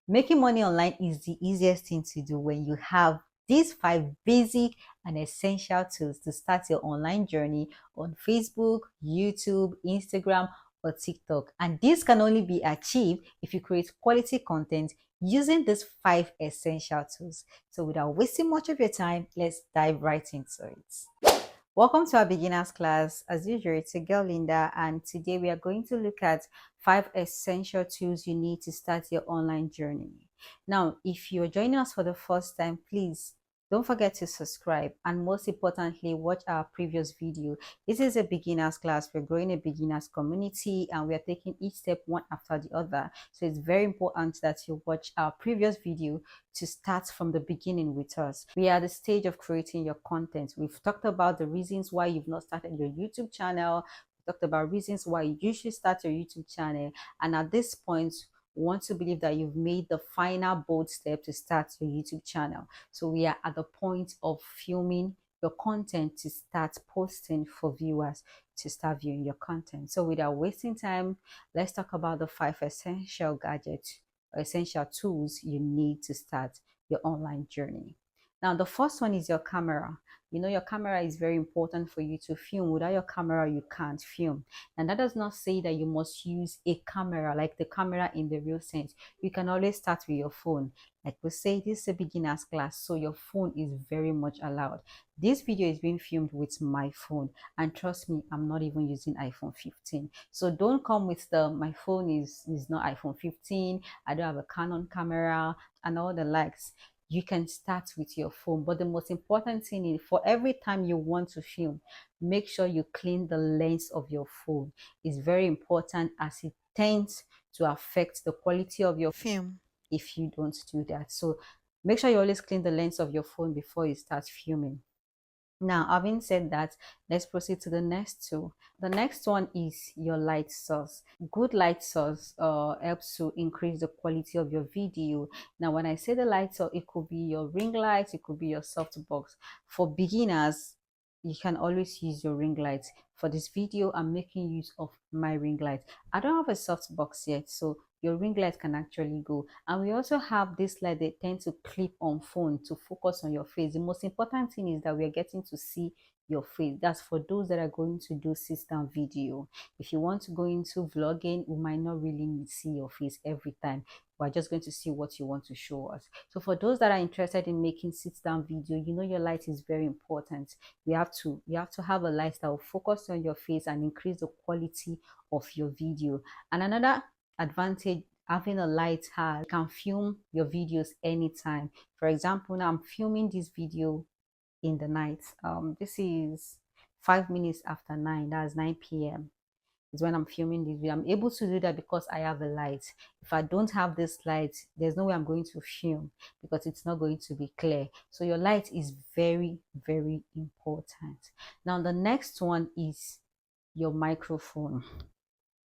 Making money online is the easiest thing to do when you have these 5 basic and essential tools to start your online journey on Facebook, YouTube, Instagram, or TikTok. And this can only be achieved if you create quality content using these 5 essential tools. So without wasting much of your time, let's dive right into it. Welcome to our beginners class. As usual, it's a girl Linda, and today we are going to look at 5 essential tools you need to start your online journey. Now, if you're joining us for the first time, please don't forget to subscribe, and most importantly, watch our previous video. This is a beginners class. We're growing a beginners community, and we are taking each step one after the other. So it's very important that you watch our previous video to start from the beginning with us. We are at the stage of creating your content. We've talked about the reasons why you've not started your YouTube channel. We talked about reasons why you should start your YouTube channel. And at this point, we want to believe that you've made the final bold step to start your YouTube channel. So we are at the point of filming your content to start posting for viewers to start viewing your content. So without wasting time, let's talk about the 5 essential gadgets, essential tools you need to start your online journey. Now, the first one is your camera. You know, your camera is very important for you to film. Without your camera, you can't film. And that does not say that you must use a camera, like the camera in the real sense. You can always start with your phone. Like we say, this is a beginner's class, so your phone is very much allowed. This video is being filmed with my phone, and trust me, I'm not even using iPhone 15. So don't come with the my phone is not iPhone 15, I don't have a Canon camera and all the likes. You can start with your phone, but the most important thing is, for every time you want to film, make sure you clean the lens of your phone. It's very important, as it tends to affect the quality of your film if you don't do that. So make sure you always clean the lens of your phone before you start filming. Now, having said that, let's proceed to the next two. The next one is your light source. Good light source helps to increase the quality of your video. Now, when I say the light source, it could be your ring light, it could be your softbox. For beginners, you can always use your ring light. For this video, I'm making use of my ring light. I don't have a softbox yet, so your ring light can actually go. And we also have this light that tend to clip on phone to focus on your face. The most important thing is that we are getting to see your face. That's for those that are going to do sit-down video. If you want to go into vlogging, we might not really need to see your face every time. We're just going to see what you want to show us. So for those that are interested in making sit-down video, you know your light is very important. You have to have a light that will focus on your face and increase the quality of your video. And another advantage having a light has, you can film your videos anytime. For example, now I'm filming this video in the night. This is 5 minutes after 9. That's 9 p.m. is when I'm filming this video. I'm able to do that because I have a light. If I don't have this light, there's no way I'm going to film, because it's not going to be clear. So your light is very, very important. Now the next one is your microphone.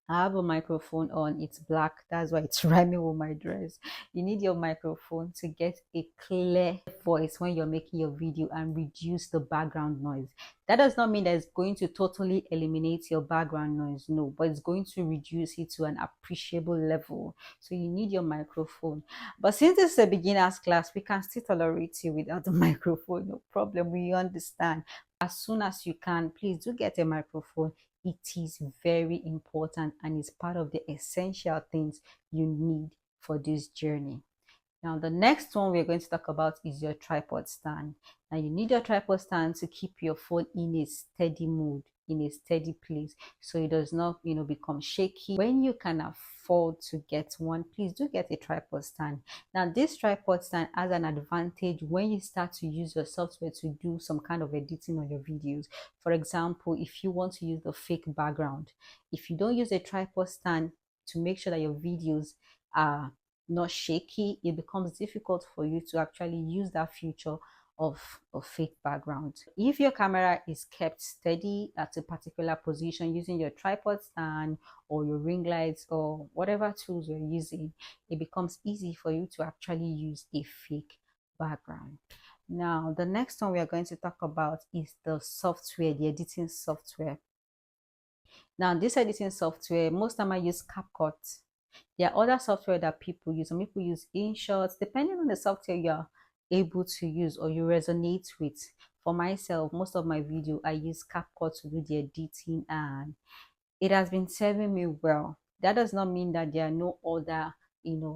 I have a microphone on, it's black, that's why it's rhyming with my dress. You need your microphone to get a clear voice when you're making your video and reduce the background noise. That does not mean that it's going to totally eliminate your background noise, no, but it's going to reduce it to an appreciable level. So you need your microphone. But since this is a beginner's class, we can still tolerate you without the microphone, no problem, we understand. As soon as you can, please do get a microphone. It is very important and is part of the essential things you need for this journey. Now, the next one we're going to talk about is your tripod stand. Now, you need your tripod stand to keep your phone in a steady mood, in a steady place, so it does not, become shaky. When you can afford to get one, please do get a tripod stand. Now, this tripod stand has an advantage when you start to use your software to do some kind of editing on your videos. For example, if you want to use the fake background, if you don't use a tripod stand to make sure that your videos are not shaky, it becomes difficult for you to actually use that feature of fake background. If your camera is kept steady at a particular position using your tripod stand or your ring lights or whatever tools you're using, it becomes easy for you to actually use a fake background. Now, the next one we are going to talk about is the software, the editing software. Now, this editing software, most time I use CapCut. There are other software that people use. Some people use InShots, depending on the software you're able to use or you resonate with. For myself, most of my video, I use CapCut to do the editing, and it has been serving me well. That does not mean that there are no other,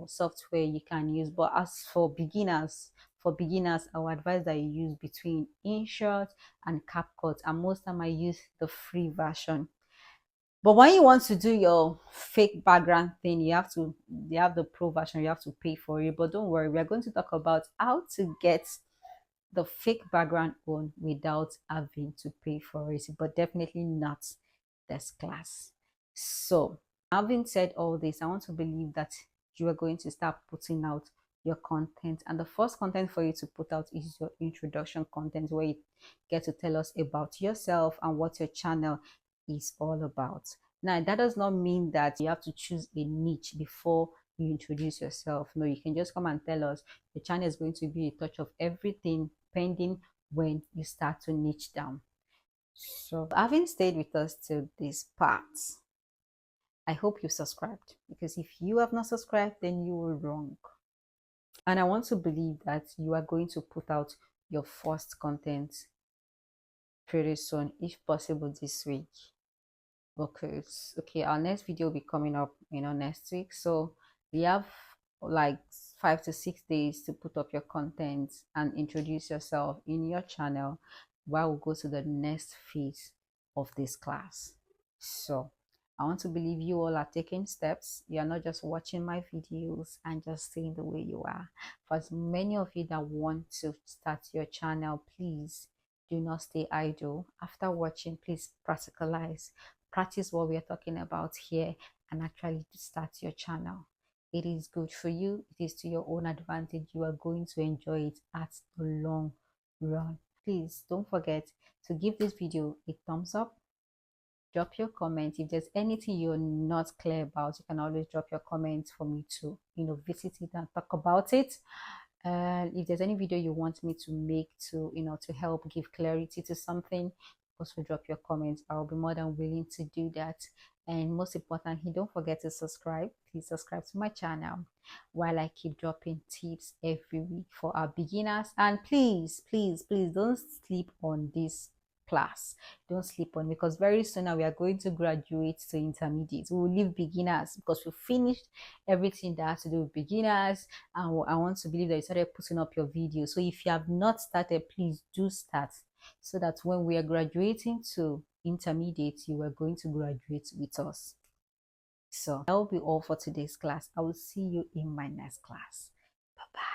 software you can use. But as for beginners, I would advise that you use between InShot and CapCut, and most time I use the free version. But when you want to do your fake background thing, you have the pro version, you have to pay for it. But don't worry, we are going to talk about how to get the fake background on without having to pay for it, but definitely not this class. So, having said all this, I want to believe that you are going to start putting out your content, and the first content for you to put out is your introduction content, where you get to tell us about yourself and what your channel is all about. Now, that does not mean that you have to choose a niche before you introduce yourself. No, you can just come and tell us. The channel is going to be a touch of everything, pending when you start to niche down. So, having stayed with us till this part, I hope you subscribed, because if you have not subscribed, then you were wrong. And I want to believe that you are going to put out your first content pretty soon, if possible this week. Okay, our next video will be coming up, next week. So we have like 5 to 6 days to put up your content and introduce yourself in your channel, while we go to the next phase of this class. So I want to believe you all are taking steps. You are not just watching my videos and just staying the way you are. For as many of you that want to start your channel, please do not stay idle. After watching, please practice what we are talking about here, and actually start your channel. It is good for you. It is to your own advantage. You are going to enjoy it at the long run. Please don't forget to give this video a thumbs up. Drop your comment. If there's anything you're not clear about, you can always drop your comments for me to visit it and talk about it. And if there's any video you want me to make to to help give clarity to something, also drop your comments. I'll be more than willing to do that. And most importantly, don't forget to subscribe. Please subscribe to my channel, while I keep dropping tips every week for our beginners. And please don't sleep on this class. Don't sleep on, because very soon now we are going to graduate to intermediate. We will leave beginners because we finished everything that has to do with beginners, and I want to believe that you started putting up your videos. So if you have not started, please do start, so that when we are graduating to intermediate, you are going to graduate with us. So that will be all for today's class. I will see you in my next class. Bye bye.